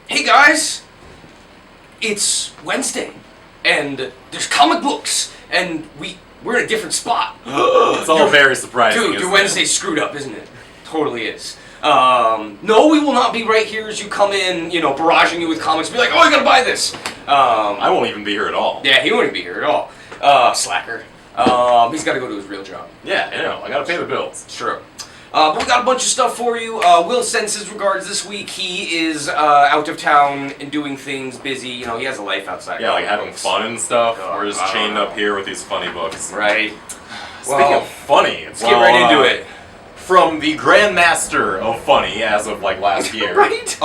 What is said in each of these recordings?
Hey guys, it's Wednesday, and there's comic books, and we're in a different spot. It's all very surprising. Dude, your Wednesday's screwed up, isn't it? Totally is. No, we will not be right here as you come in, barraging you with comics. Be like, oh, you gotta buy this. I won't even be here at all. Yeah, he won't even be here at all. Slacker. He's got to go to his real job. Yeah, I gotta pay the bills. It's true. But we got a bunch of stuff for you. Will sends his regards this week. He is out of town and doing things, busy. He has a life outside. Yeah, like having books. fun and stuff. Oh, We're just chained up here with these funny books. Right. Speaking of funny, let's get right into it. From the Grandmaster of Funny, as of last year. Right.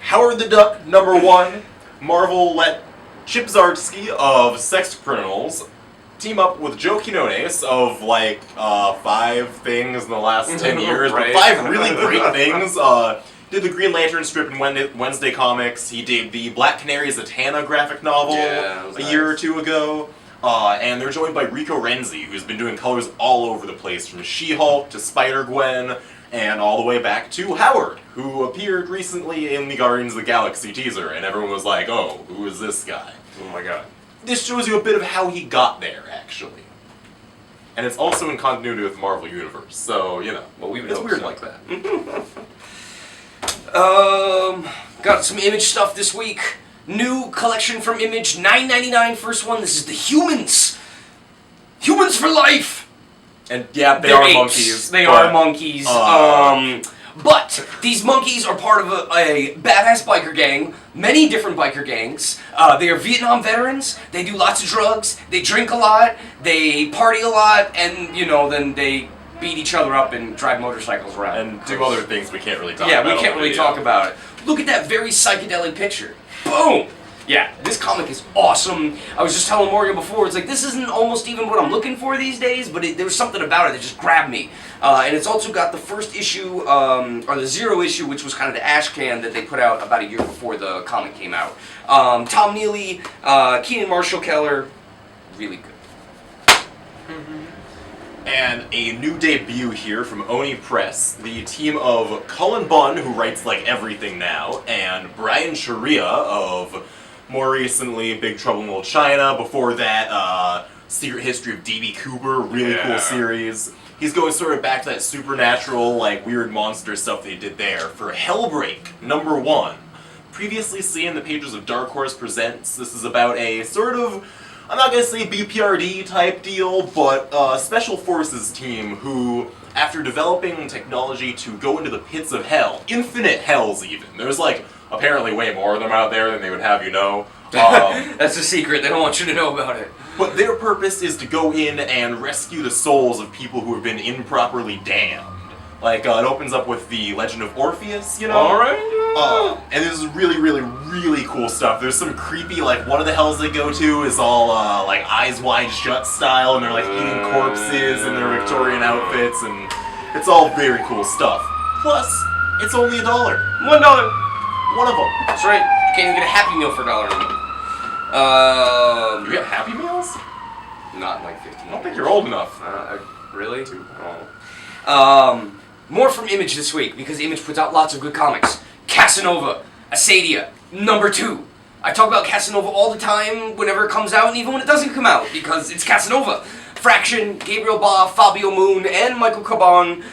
Howard the Duck, #1. Marvel let Chip Zdarsky of Sex Criminals team up with Joe Quinones of 5 things in the last 10 years, right. but 5 really great things. Did the Green Lantern strip in Wednesday Comics. He did the Black Canary Zatanna graphic novel a year or two ago. And they're joined by Rico Renzi, who's been doing colors all over the place, from She-Hulk to Spider-Gwen, and all the way back to Howard, who appeared recently in the Guardians of the Galaxy teaser, and everyone was like, oh, who is this guy? Oh my god. This shows you a bit of how he got there, actually. And it's also in continuity with the Marvel Universe, so, well, it's weird like that. Got some Image stuff this week. New collection from Image, $9.99 first one. This is the Humans. Humans for life. And yeah, they They're are apes. monkeys. They are monkeys. But these monkeys are part of a badass biker gang, many different biker gangs. They are Vietnam veterans, they do lots of drugs, they drink a lot, they party a lot, and, then they beat each other up and drive motorcycles around. And do other things we can't really talk about. Yeah, we can't really talk about it. Look at that very psychedelic picture. Boom! Yeah, this comic is awesome. I was just telling Mario before, it's this isn't almost even what I'm looking for these days, but there was something about it that just grabbed me. And it's also got the first issue, or the 0 issue, which was kind of the ash can that they put out about a year before the comic came out. Tom Neely, Keenan Marshall Keller, really good. And a new debut here from Oni Press, the team of Cullen Bunn, who writes everything now, and Brian Sharia of, more recently, Big Trouble in Little China. Before that, Secret History of D.B. Cooper, really cool series. He's going sort of back to that supernatural, weird monster stuff they did there for Hellbreak, #1. Previously seen in the pages of Dark Horse Presents, this is about a sort of, I'm not going to say BPRD type deal, but Special Forces team who, after developing technology to go into the pits of hell, infinite hells even, there's apparently way more of them out there than they would have you know. That's a secret, they don't want you to know about it. But their purpose is to go in and rescue the souls of people who have been improperly damned. It opens up with the Legend of Orpheus, Alright. And this is really, really, really cool stuff. There's some creepy, one of the hells they go to is all, Eyes Wide Shut style, and they're, eating corpses in their Victorian outfits, and it's all very cool stuff. Plus, it's only $1. $1. One of them. That's right. You can't even get a Happy Meal for $1 anymore. You get Happy Meals? Not in 15 I don't think you're old enough. Really? Oh. More from Image this week, because Image puts out lots of good comics. Casanova, Asadia, #2. I talk about Casanova all the time whenever it comes out, and even when it doesn't come out, because it's Casanova. Fraction, Gabriel Ba, Fabio Moon, and Michael Caban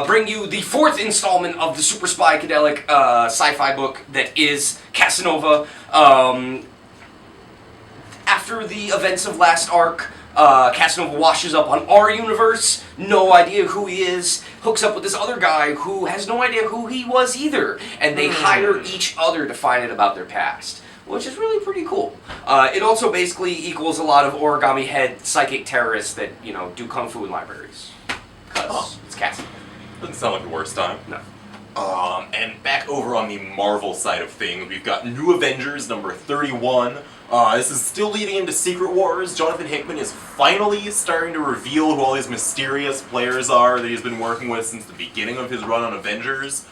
bring you the 4th installment of the super spy-cadelic sci-fi book that is Casanova. After the events of last arc, Casanova washes up on our universe, no idea who he is, hooks up with this other guy who has no idea who he was either, and they hire each other to find out about their past, which is really pretty cool. It also basically equals a lot of origami head psychic terrorists that, do kung fu in libraries. Because it's Casanova. Doesn't sound like the worst time. No. And back over on the Marvel side of things, we've got New Avengers #31. This is still leading into Secret Wars. Jonathan Hickman is finally starting to reveal who all these mysterious players are that he's been working with since the beginning of his run on Avengers.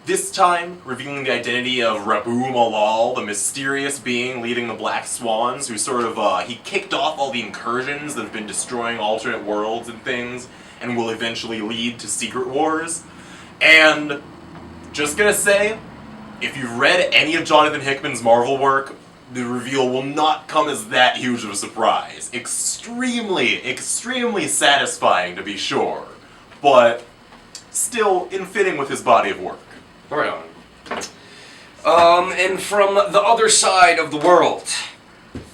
This time, revealing the identity of Rabu Malal, the mysterious being leading the Black Swans, who sort of, he kicked off all the incursions that have been destroying alternate worlds and things, and will eventually lead to Secret Wars. And, just gonna say, if you've read any of Jonathan Hickman's Marvel work, the reveal will not come as that huge of a surprise. Extremely, extremely satisfying to be sure, but still in fitting with his body of work. Right on. And from the other side of the world,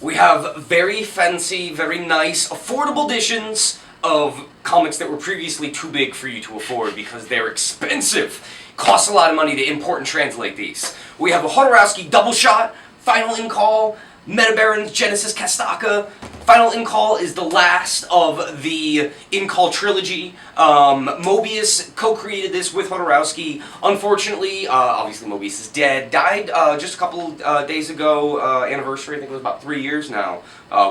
we have very fancy, very nice, affordable editions of comics that were previously too big for you to afford because they're expensive. Costs a lot of money to import and translate these. We have a Hodorowski Double Shot, Final Incal, Metabaron's Genesis Kastaka. Final Incal is the last of the Incal trilogy. Mobius co-created this with Hodorowski. Unfortunately, obviously Mobius is dead. Died just a couple days ago, anniversary, I think it was about 3 years now,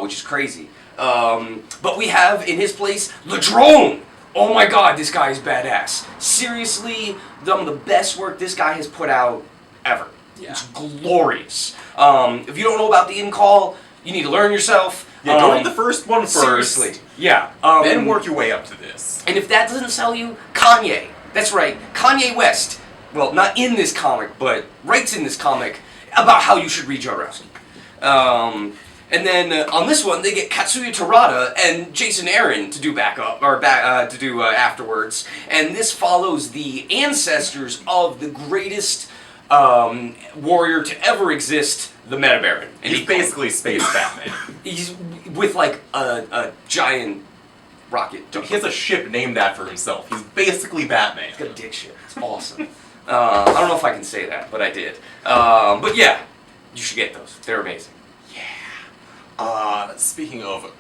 which is crazy. But we have in his place Ladrone. Oh my god, this guy is badass. Seriously, some of the best work this guy has put out ever. Yeah. It's glorious. If you don't know about the Incal, you need to learn yourself. Yeah, go with the first one first. Seriously. Yeah. Then work your way up to this. And if that doesn't sell you, Kanye. That's right, Kanye West. Well, not in this comic, but writes in this comic about how you should read Jodorowsky. And then on this one, they get Katsuya Terada and Jason Aaron to do afterwards. And this follows the ancestors of the greatest warrior to ever exist, the Metabaron. And he's basically Space Batman. He's with like a giant rocket. He has a ship named after himself. He's basically Batman. He's got a dick ship. It's awesome. I don't know if I can say that, but I did. But yeah, you should get those. They're amazing. Speaking of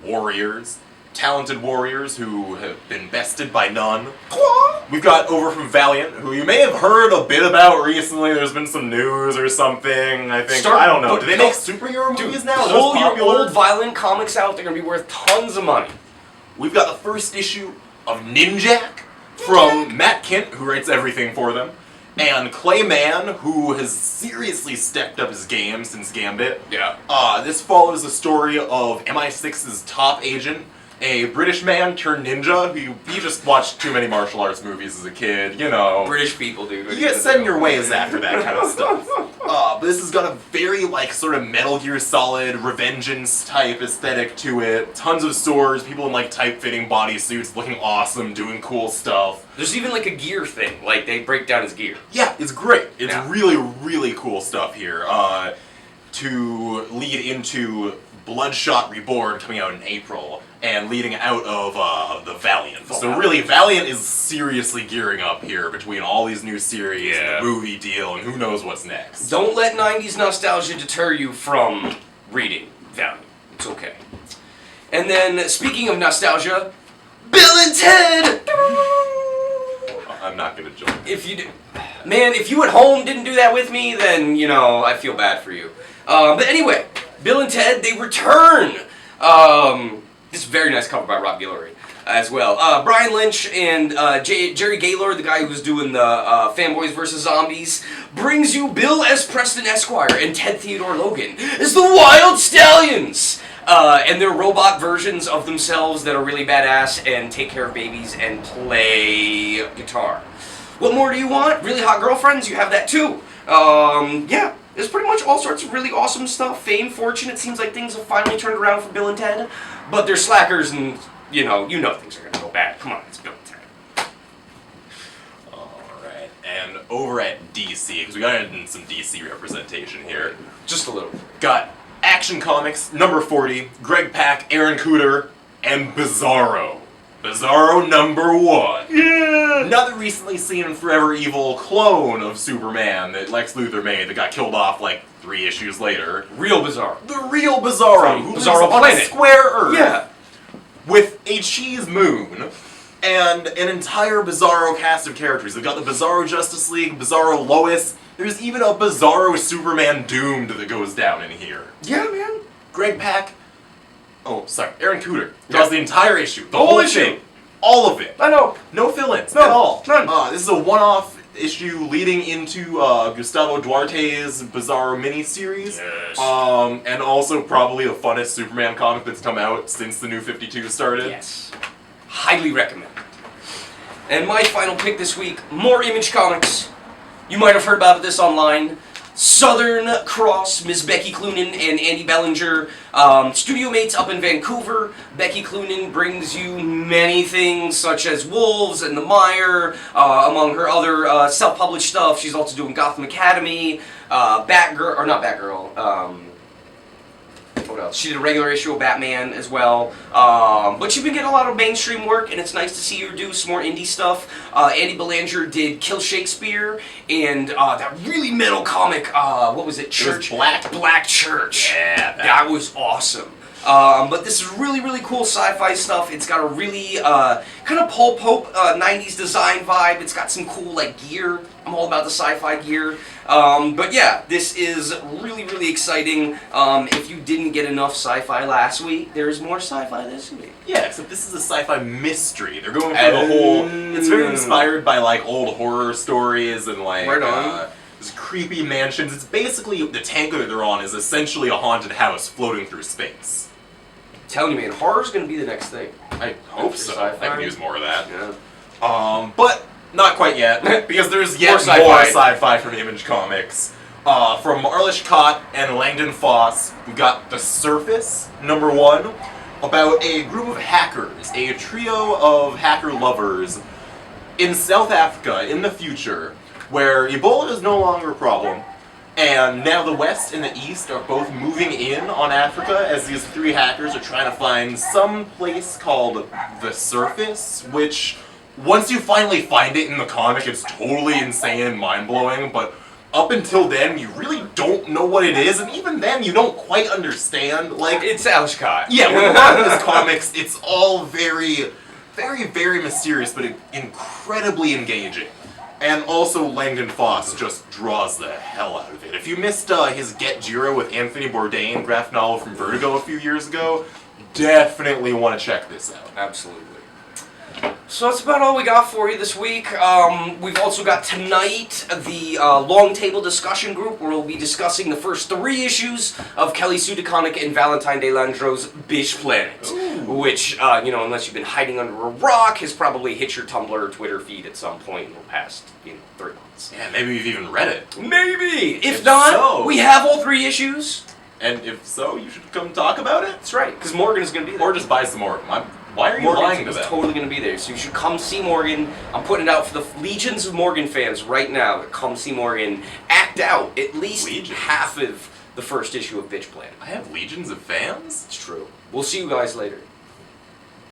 warriors, talented warriors who have been bested by none, we've got over from Valiant, who you may have heard a bit about recently. There's been some news or something, I think. I don't know. Do they make superhero movies now? Pull your old Violent comics out. They're going to be worth tons of money. We've got the first issue of Ninjak from Matt Kint, who writes everything for them, and Clayman, who has seriously stepped up his game since Gambit. Yeah. This follows the story of MI6's top agent, a British man turned ninja who he just watched too many martial arts movies as a kid, you know. British people, dude. You get set in your ways after that kind of stuff. But this has got a very, like, sort of Metal Gear Solid, Revengeance type aesthetic to it. Tons of swords, people in, like, tight-fitting bodysuits looking awesome, doing cool stuff. There's even, like, a gear thing. Like, they break down his gear. Yeah, it's great. It's really, really cool stuff here. To lead into Bloodshot Reborn coming out in April, and leading out of the Valiant. So really, Valiant is seriously gearing up here between all these new series and the movie deal, and who knows what's next. Don't let 90s nostalgia deter you from reading Valiant. It's okay. And then, speaking of nostalgia, Bill and Ted! I'm not gonna join. If you at home didn't do that with me, then, you know, I feel bad for you. But anyway, Bill and Ted, they return! This is a very nice cover by Rob Guillory as well. Brian Lynch and Jerry Gaylord, the guy who was doing the Fanboys vs. Zombies, brings you Bill S. Preston Esquire and Ted Theodore Logan as the Wild Stallions! And they're robot versions of themselves that are really badass and take care of babies and play guitar. What more do you want? Really hot girlfriends? You have that too. Yeah. There's pretty much all sorts of really awesome stuff. Fame, fortune, it seems like things have finally turned around for Bill and Ted. But they're slackers and, you know things are going to go bad. Come on, it's Bill and Ted. Alright, and over at DC, because we got some DC representation here. Just a little. Got Action Comics, number 40, Greg Pak, Aaron Cooter, and Bizarro. Bizarro number 1. Yeah! Another recently seen and forever evil clone of Superman that Lex Luthor made that got killed off like 3 issues later. Real Bizarro. The real Bizarro, who lives on a square Earth. Yeah. With a cheese moon and an entire Bizarro cast of characters. They've got the Bizarro Justice League, Bizarro Lois. There's even a Bizarro Superman Doomed that goes down in here. Yeah, man. Greg Pak. Oh, sorry. Aaron Cooter draws the entire issue. The whole whole issue. thing. All of it. I know. No fill-ins at all. None. This is a one-off issue leading into Gustavo Duarte's Bizarro miniseries. Yes. And also probably the funnest Superman comic that's come out since the New 52 started. Yes. Highly recommend. And my final pick this week, more Image Comics. You might have heard about this online. Southern Cross, Ms. Becky Cloonan and Andy Bellinger, studio mates up in Vancouver. Becky Cloonan brings you many things such as Wolves and The Mire, among her other self-published stuff. She's also doing Gotham Academy, Batgirl, or not Batgirl, what else? She did a regular issue of Batman as well. But she's been getting a lot of mainstream work, and it's nice to see her do some more indie stuff. Andy Belanger did Kill Shakespeare, and that really metal comic, what was it? Church? It was Black Church. Yeah. That was awesome. But this is really, really cool sci-fi stuff. It's got a really kind of pulp hope 90s design vibe. It's got some cool like gear. I'm all about the sci-fi gear. But yeah, this is really, really exciting. If you didn't get enough sci-fi last week, there's more sci-fi this week. Yeah, except this is a sci-fi mystery. They're going for the whole... It's very inspired by like old horror stories and like... Right on. These creepy mansions. It's basically, the tanker that they're on is essentially a haunted house floating through space. I'm telling you, man, horror's gonna be the next thing. I hope so. Sci-fi. I could use more of that. Yeah. But not quite yet, because there's yet More more sci-fi. sci-fi from Image Comics. From Marlish Cott and Langdon Foss, we got The Surface, #1, about a group of hackers, a trio of hacker lovers in South Africa in the future, where Ebola is no longer a problem, and now the West and the East are both moving in on Africa as these three hackers are trying to find some place called The Surface, which, once you finally find it in the comic, it's totally insane and mind-blowing, but up until then, you really don't know what it is, and even then, you don't quite understand, like... It's Alshcott. Yeah, with a lot of his comics, it's all very, very, very mysterious, but incredibly engaging. And also, Langdon Foss just draws the hell out of it. If you missed his Get Jiro with Anthony Bourdain graphic novel from Vertigo a few years ago, definitely want to check this out. Absolutely. So that's about all we got for you this week. We've also got tonight the Long Table Discussion Group, where we'll be discussing the first 3 issues of Kelly Sue DeConnick and Valentine De Landro's Bish Planet. Ooh. Which, unless you've been hiding under a rock, has probably hit your Tumblr or Twitter feed at some point in the past 3 months. Yeah, maybe you've even read it. Maybe! If not, so, we have all 3 issues. And if so, you should come talk about it. That's right, because Morgan is going to be there. Or just buy some more. Why are you lying to them? Totally going to be there, so you should come see Morgan. I'm putting it out for the legions of Morgan fans right now to come see Morgan act out at least half of the first issue of Bitch Planet. I have legions of fans? It's true. We'll see you guys later.